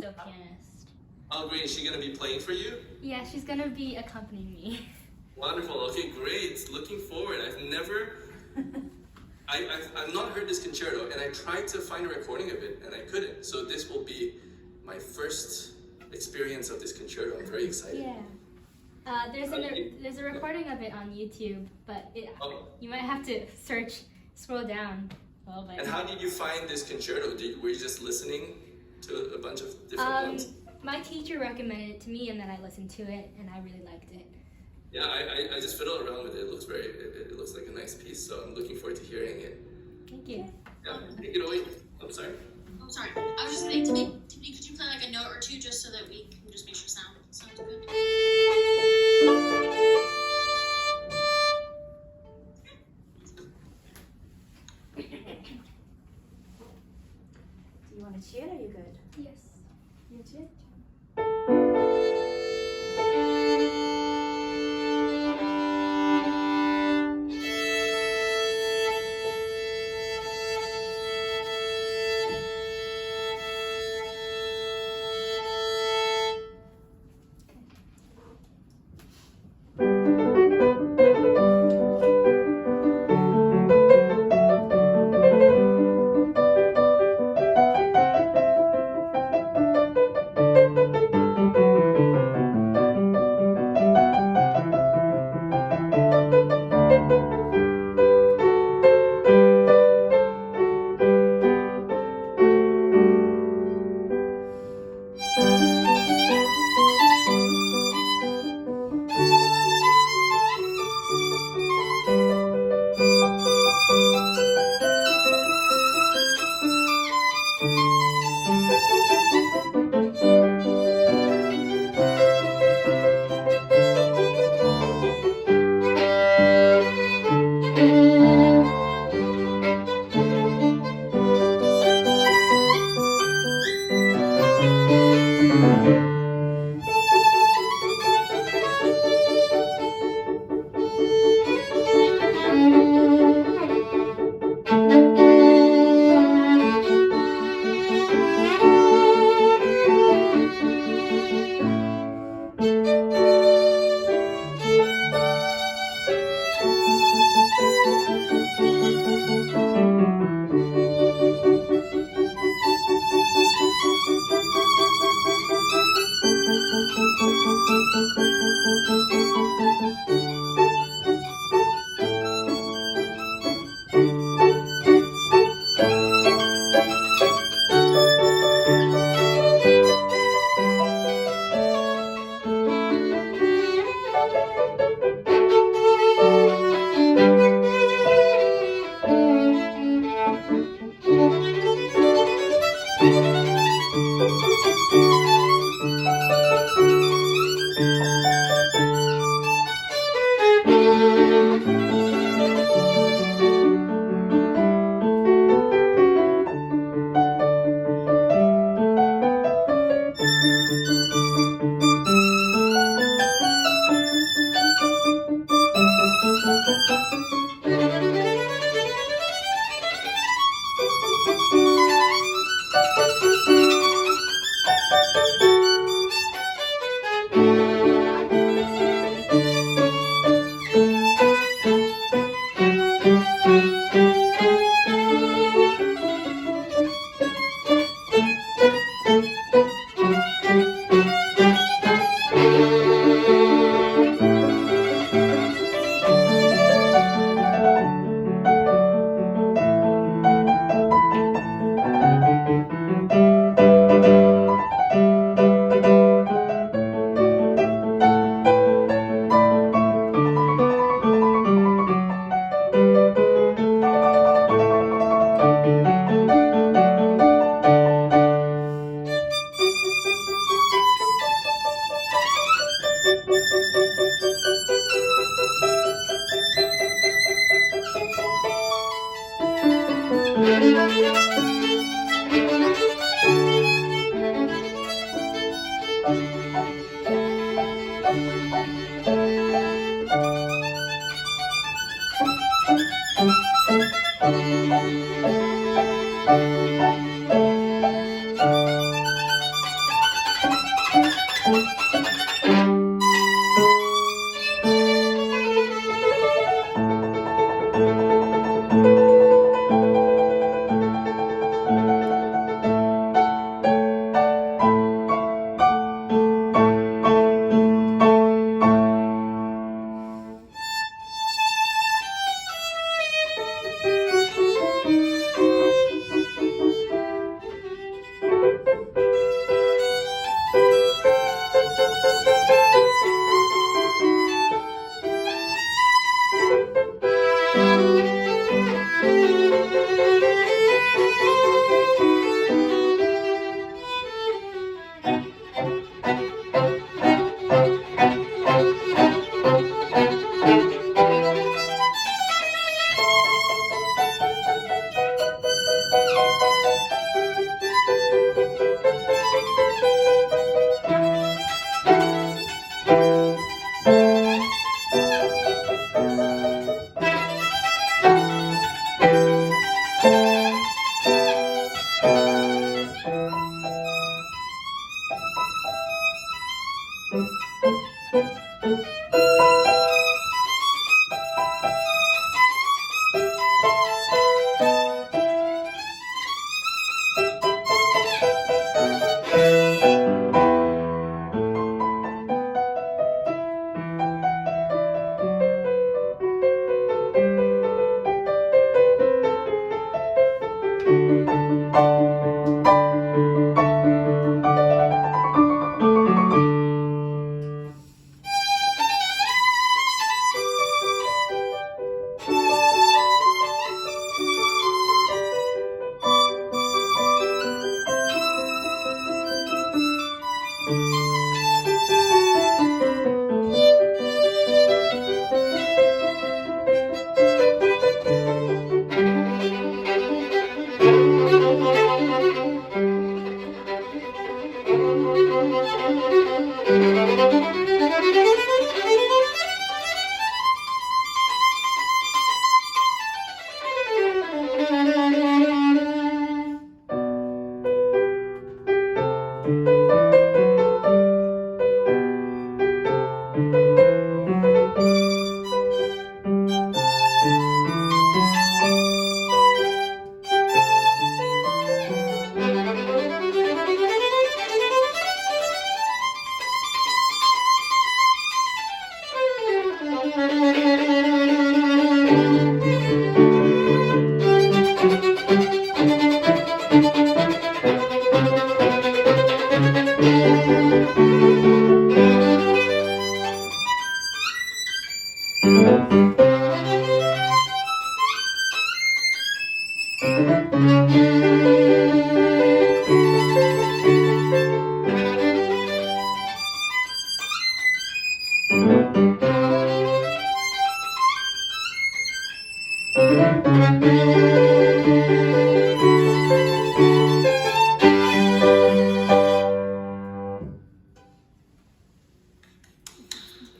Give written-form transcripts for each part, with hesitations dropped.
so pianist. Oh, great. Is she going to be playing for you? Yeah, she's gonna be accompanying me. Wonderful. Okay, great. Looking forward. I've not heard this concerto, and I tried to find a recording of it, and I couldn't. So this will be my first experience of this concerto. I'm very excited. Yeah. There's a recording of it on YouTube, but you might have to scroll down a little bit. And how did you find this concerto? Were you just listening to a bunch of different ones? My teacher recommended it to me, and then I listened to it, and I really liked it. Yeah, I just fiddled around with it. It looks like a nice piece, so I'm looking forward to hearing it. Thank you. Yeah, take it away. I'm sorry. I was just saying, Tiffany, could you play like a note or two just so that we can just make sure sounds good? Do you want to cheer? Are you good? Yes. You cheer?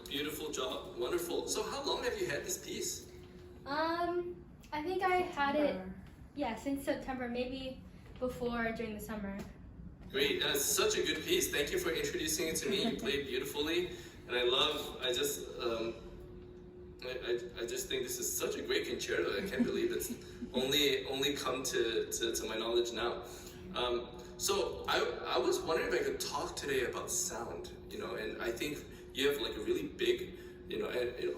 Beautiful job, wonderful. So how long have you had this piece? I think I had it, since September, maybe before during the summer. Great, that's such a good piece. Thank you for introducing it to me. You played beautifully, and I just think this is such a great concerto. I can't believe it's only come to my knowledge now. So I was wondering if I could talk today about sound, and I think you have like a really big, and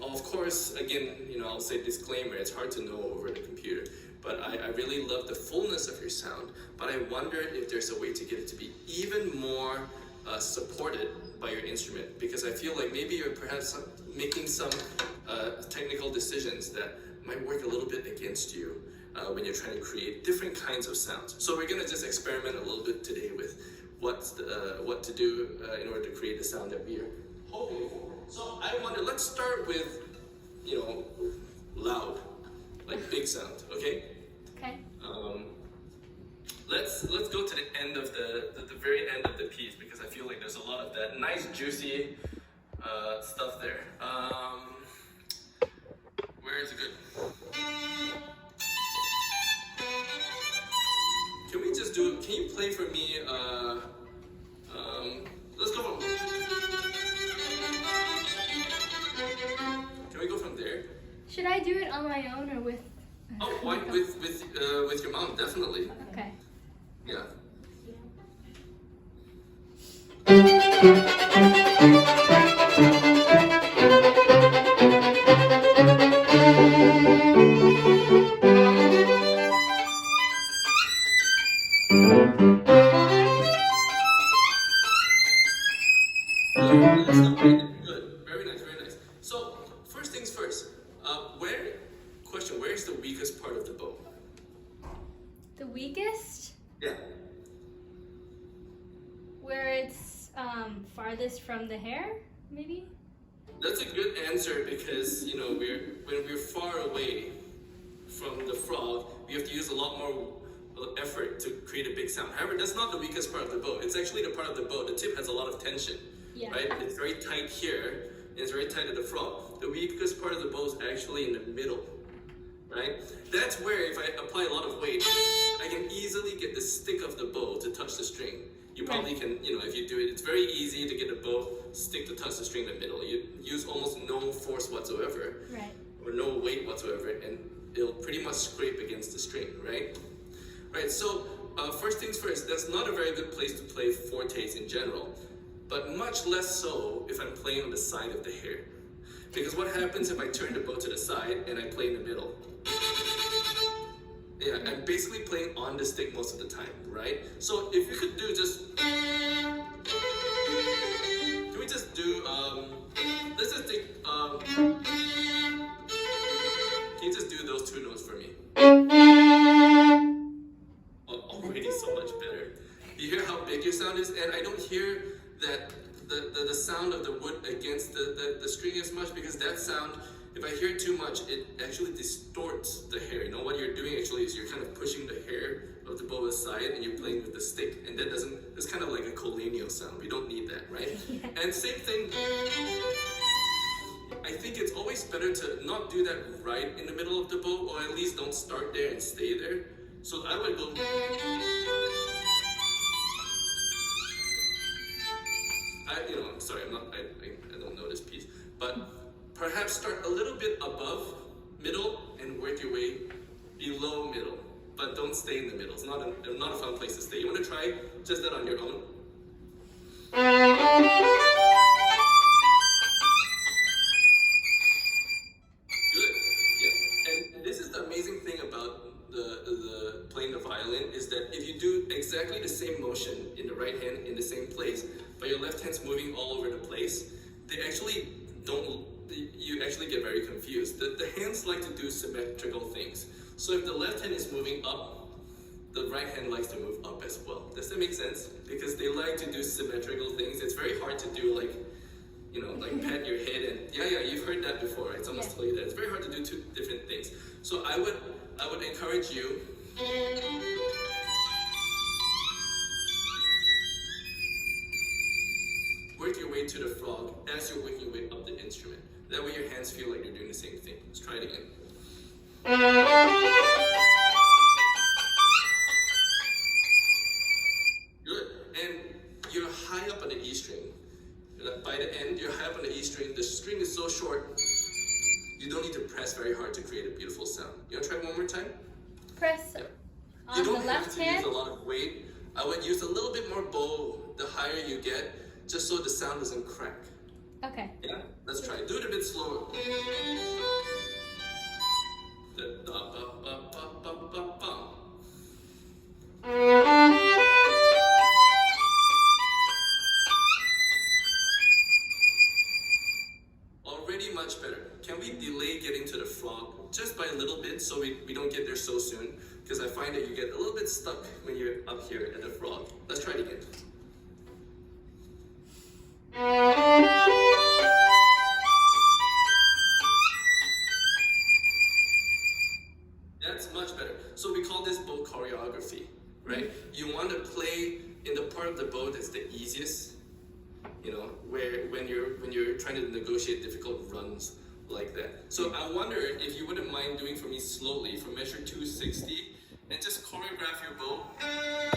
of course, again, I'll say disclaimer, it's hard to know over the computer, but I really love the fullness of your sound, but I wondered if there's a way to get it to be even more supported by your instrument, because I feel like maybe you're perhaps making some technical decisions that might work a little bit against you when you're trying to create different kinds of sounds. So we're gonna just experiment a little bit today with what to do in order to create the sound that we're hoping for. So I wonder, let's start with, loud, like big sound, okay? Okay. Let's go to the end of the very end of the piece, because I feel like there's a lot of that nice juicy stuff there. Where is it good? Can you play for me, let's go from, can we go from there? Should I do it on my own or with? Oh, why, with your mom, definitely. Okay. Yeah. Good. Very nice, very nice. So, first things first. Where's the weakest part of the bow? The weakest? Yeah. Where it's farthest from the hair, maybe? That's a good answer, because when we're far away from the frog, we have to use a lot more effort to create a big sound. However, that's not the weakest part of the bow. It's actually the part of the bow. The tip has a lot of tension, right? It's very tight here, and it's very tight at the frog. The weakest part of the bow is actually in the middle, right? That's where if I apply a lot of weight, I can easily get the stick of the bow to touch the string. You probably can, if you do it, it's very easy to get a bow, stick the tungsten string in the middle. You use almost no force whatsoever, Right. or no weight whatsoever, and it'll pretty much scrape against the string, right? Right, so first things first, that's not a very good place to play fortes in general, but much less so if I'm playing on the side of the hair. Because what happens if I turn the bow to the side and I play in the middle? Yeah, I'm basically playing on the stick most of the time, right? So if you could do just... Can we just do... let's just take... Can you just do those two notes for me? Already so much better. You hear how big your sound is? And I don't hear that the sound of the wood against the string as much, because that sound, if I hear it too much, it actually distorts the hair. What you're doing actually is you're kind of pushing the hair of the bow aside and you're playing with the stick, and that doesn't, it's kind of like a colenio sound. We don't need that, right? Yeah. And same thing, I think it's always better to not do that right in the middle of the bow, or at least don't start there and stay there. So I would go... I'm sorry, I don't know this piece, but perhaps start a little bit above middle and work your way below middle, but don't stay in the middle. It's not a fun place to stay. You want to try just that on your own? Good. Yeah. And this is the amazing thing about the playing the violin, is that if you do exactly the same motion in the right hand in the same place, but your left hand's moving all over the place, you actually get very confused. The hands like to do symmetrical things. So if the left hand is moving up, the right hand likes to move up as well. Does that make sense? Because they like to do symmetrical things. It's very hard to do like pat your head and yeah, you've heard that before, right? Someone's told you that. It's very hard to do two different things. So I would encourage you work your way to the frog as you're working your way up the instrument. That way your hands feel like you're doing the same thing. Let's try it again. Good. And you're high up on the E string. By the end, you're high up on the E string. The string is so short, you don't need to press very hard to create a beautiful sound. You want to try one more time? Press Yeah. on You the don't left have to hand. use a lot of weight. I would use a little bit more bow the higher you get, just so the sound doesn't crack. Okay. Yeah? Let's try it. Do it a bit slower. Already much better. Can we delay getting to the frog just by a little bit so we don't get there so soon? Because I find that you get a little bit stuck when you're up here at the frog. Let's try it again. That's much better. So we call this bow choreography, right? You want to play in the part of the bow that's the easiest, where when you're trying to negotiate difficult runs like that. So I wonder if you wouldn't mind doing for me slowly from measure 260 and just choreograph your bow.